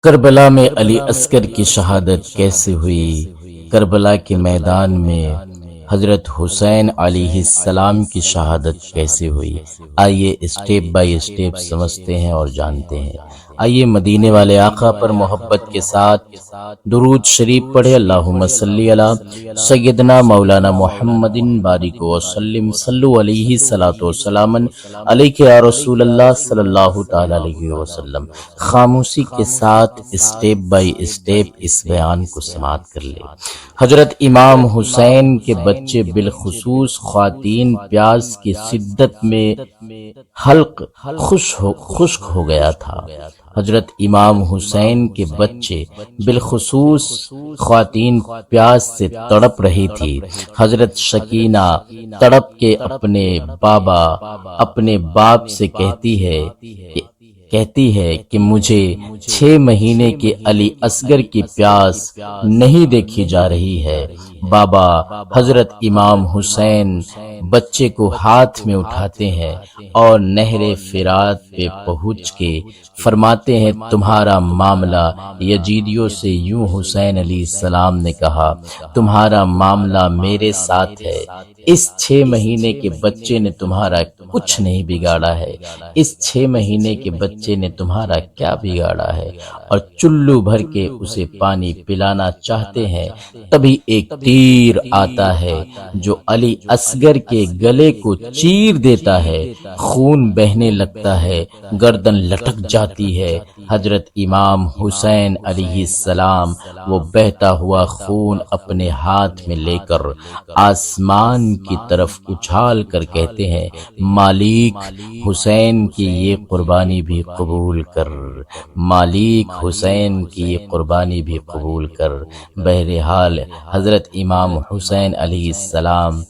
کربلا میں علی اصغر کی شہادت کیسے ہوئی؟ کربلا کے میدان میں حضرت حسین علیہ السلام کی شہادت کیسے ہوئی؟ آئیے اسٹیپ بائی اسٹیپ سمجھتے ہیں اور جانتے ہیں۔ آئیے مدینے والے آقا پر محبت کے ساتھ درود شریف پڑھے۔ اللہم صلی علی سیدنا مولانا محمد بارک وسلم صلو علیہ الصلوۃ والسلام علیک یا رسول اللہ صلی اللہ تعالی علیہ وسلم۔ خاموشی کے ساتھ اسٹیپ بائی اسٹیپ اس بیان کو سماعت کر لے۔ حضرت امام حسین کے بچے بالخصوص خواتین پیاس کی شدت میں حلق خشک ہو گیا تھا۔ حضرت امام حسین کے بچے بالخصوص خواتین پیاس سے تڑپ رہی تھی۔ حضرت شکینہ تڑپ کے اپنے باپ سے کہتی ہے کہ مجھے 6 مہینے کے علی اصغر کی پیاس نہیں دیکھی جا رہی ہے۔ بابا حضرت امام حسین بچے کو ہاتھ میں اٹھاتے ہیں اور نہر فرات پہ پہنچ کے فرماتے ہیں، تمہارا معاملہ یزیدیوں سے یوں حسین علیہ السلام نے کہا، تمہارا معاملہ میرے ساتھ ہے۔ اس 6 مہینے کے بچے نے تمہارا کچھ نہیں بگاڑا ہے۔ اس 6 مہینے کے بچے نے تمہارا کیا بگاڑا ہے؟ اور چلو بھر کے اسے پانی پلانا چاہتے ہیں، تبھی ایک تیر آتا ہے جو علی اصغر کے گلے کو چیر دیتا ہے، خون بہنے لگتا ہے، گردن لٹک جاتی ہے۔ حضرت امام حسین علیہ السلام وہ بہتا ہوا خون اپنے ہاتھ میں لے کر آسمان کی طرف اچھال کر کہتے ہیں، مالک حسین کی یہ قربانی بھی قبول کر، مالک حسین کی یہ قربانی بھی قبول کر۔ بہرحال حضرت امام حسین علیہ السلام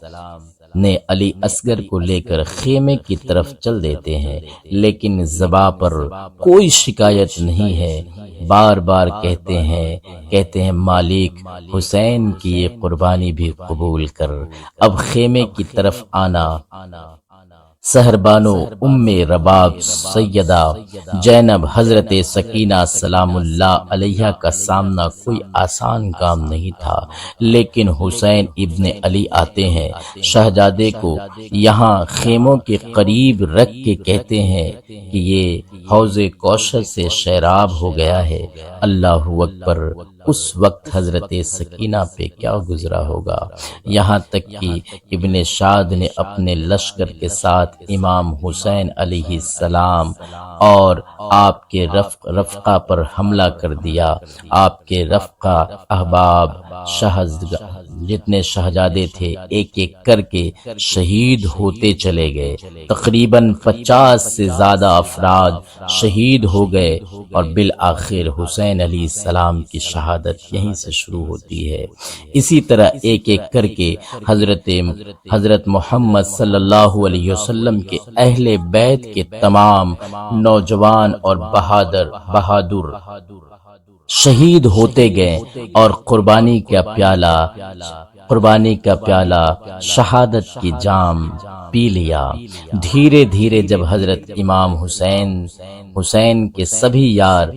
نے علی اصغر کو لے کر خیمے کی طرف چل دیتے ہیں، لیکن زباں پر کوئی شکایت نہیں ہے، بار بار کہتے ہیں مالک حسین کی یہ قربانی بھی قبول کر۔ اب خیمے کی طرف آنا سحر بانو ام رباب سیدہ زینب حضرت سکینہ سلام اللہ علیہ کا سامنا کوئی آسان کام نہیں تھا، لیکن حسین ابن علی آتے ہیں، شہزادے کو یہاں خیموں کے قریب رکھ کے کہتے ہیں کہ یہ حوض کوثر سے سیراب ہو گیا ہے۔ اللہ اکبر! اس وقت حضرت سکینہ پہ کیا گزرا ہوگا، یہاں تک کہ ابن سعد نے اپنے لشکر کے ساتھ امام حسین علیہ السلام اور آپ کے رفقا پر حملہ کر دیا۔ آپ کے رفقا احباب جتنے شہزادے تھے ایک ایک کر کے شہید ہوتے چلے گئے، تقریباً 50 سے زیادہ افراد شہید ہو گئے، اور بالآخر حسین علیہ السلام کی شہادت یہیں سے شروع ہوتی ہے۔ اسی طرح ایک ایک کر کے حضرت محمد صلی اللہ علیہ وسلم کے اہل بیت کے تمام نوجوان اور بہادر شہید ہوتے گئے، اور قربانی کا پیالہ شہادت کی جام پی لیا۔ دھیرے دھیرے جب حضرت امام حسین کے سبھی یار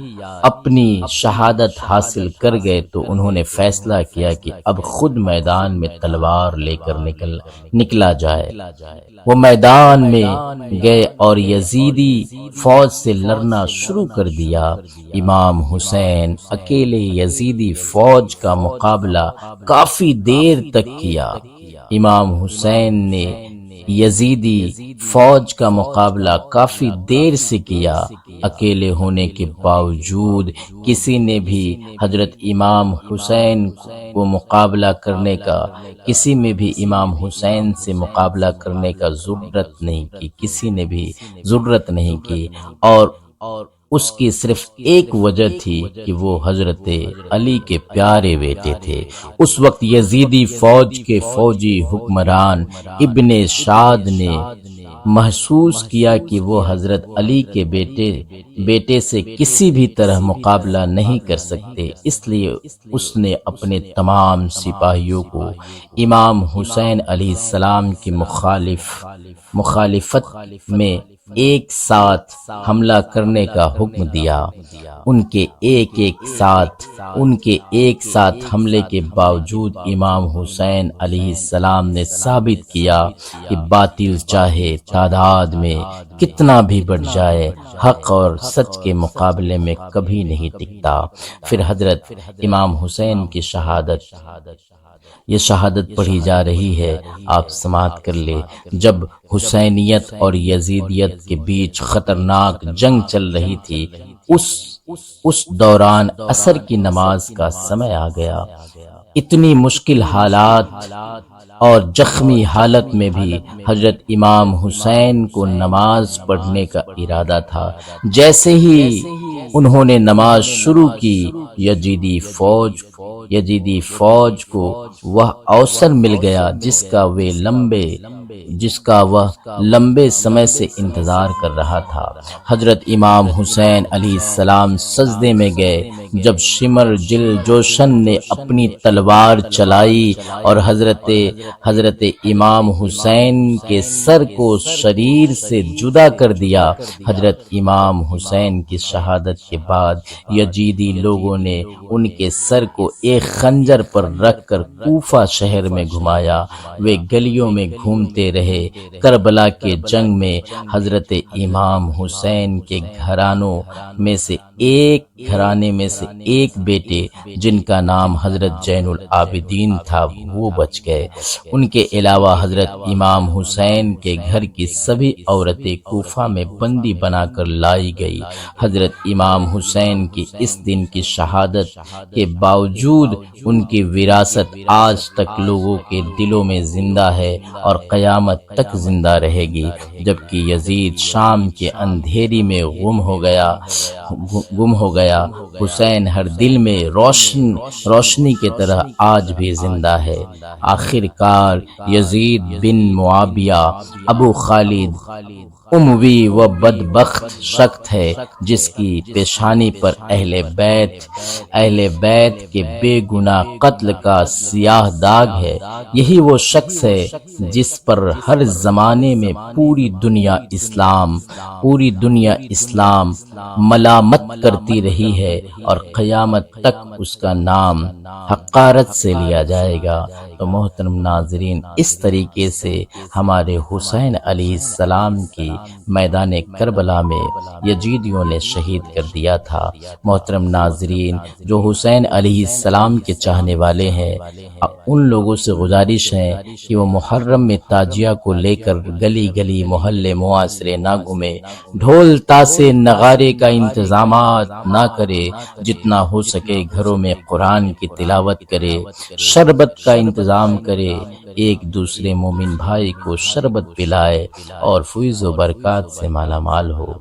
اپنی شہادت حاصل کر گئے تو انہوں نے فیصلہ کیا کہ اب خود میدان میں تلوار لے کر نکلا جائے۔ وہ میدان میں گئے اور یزیدی فوج سے لڑنا شروع کر دیا۔ امام حسین اکیلے یزیدی فوج کا مقابلہ کافی دیر تک کیا۔ امام حسین نے یزیدی فوج کا مقابلہ کافی دیر سے کیا، اکیلے ہونے کے باوجود کسی نے بھی حضرت امام حسین کو مقابلہ کرنے کا، کسی میں بھی امام حسین سے مقابلہ کرنے کا ضرورت نہیں کی، کسی نے بھی ضرورت نہیں کی، اور اس کی صرف ایک وجہ تھی کہ وہ حضرت علی کے پیارے بیٹے تھے۔ اس وقت یزیدی فوج کے فوجی حکمران ابن سعد نے محسوس کیا کہ وہ حضرت علی کے بیٹے بیٹے سے کسی بھی طرح مقابلہ نہیں کر سکتے، اس لیے اس نے اپنے تمام سپاہیوں کو امام حسین علیہ السلام کی مخالفت میں ایک ساتھ حملہ کرنے کا حکم دیا۔ ان کے ایک ساتھ حملے کے باوجود امام حسین علیہ السلام نے ثابت کیا کہ باطل چاہے تعداد میں کتنا بھی بڑھ جائے، حق اور سچ کے مقابلے میں کبھی نہیں ٹکتا۔ پھر حضرت امام حسین کی یہ شہادت پڑھی جا رہی ہے، آپ سماعت کر لے۔ جب حسینیت اور یزیدیت کے بیچ خطرناک جنگ چل رہی تھی، اس دوران عصر کی نماز کا سمے آ گیا۔ اتنی مشکل حالات اور زخمی حالت میں بھی حضرت امام حسین کو نماز پڑھنے کا ارادہ تھا۔ جیسے ہی انہوں نے نماز شروع کی، یزیدی فوج کو وہ اوسر مل گیا جس کا وہ لمبے سمے سے انتظار کر رہا تھا۔ حضرت امام حسین علیہ السلام سجدے میں گئے۔ جب شمر جل جوشن نے اپنی تلوار چلائی اور حضرت امام حسین کے سر کو شریر سے جدا کر دیا، حضرت امام حسین کی شہادت کے بعد یزیدی لوگوں نے ان کے سر کو ایک خنجر پر رکھ کر کوفہ شہر میں گھمایا۔ وہ گلیوں میں گھومتے رہے۔ کربلا کے جنگ میں حضرت امام حسین کے گھرانے میں سے ایک بیٹے، جن کا نام حضرت زین العابدین تھا، وہ بچ گئے۔ ان کے علاوہ حضرت امام حسین کے گھر کی سبھی عورتیں کوفہ میں بندی بنا کر لائی گئی۔ حضرت امام حسین کی اس دن کی شہادت کے باوجود ان کی وراثت آج تک لوگوں کے دلوں میں زندہ ہے اور قیامت تک زندہ رہے گی۔ جبکہ یزید شام کے اندھیری میں گم ہو گیا، حسین ہر دل میں روشنی کی طرح آج بھی زندہ ہے۔ آخر کار یزید بن معاویہ ابو خالد اموی و بدبخت شخص ہے، جس کی پیشانی پر اہل بیت کے بے گناہ قتل کا سیاہ داغ ہے۔ یہی وہ شخص ہے جس پر ہر زمانے میں پوری دنیا اسلام ملامت کرتی رہی ہے اور قیامت تک اس کا نام حقارت سے لیا جائے گا۔ تو محترم ناظرین، اس طریقے سے ہمارے حسین علیہ السلام کی میدان کربلا میں یزیدیوں نے شہید کر دیا تھا۔ محترم ناظرین، جو حسین علیہ السلام کے چاہنے والے ہیں، ان لوگوں سے گزارش ہے کہ وہ محرم میں تعزیہ کو لے کر گلی گلی محلے معاشرے نہ گھومے، ڈھول تاسے نغارے کا انتظامات نہ کرے، جتنا ہو سکے گھروں میں قرآن کی تلاوت کرے، شربت کا انتظام کرے، ایک دوسرے مومن بھائی کو شربت پلائے اور فیض و برکات سے مالا مال ہو۔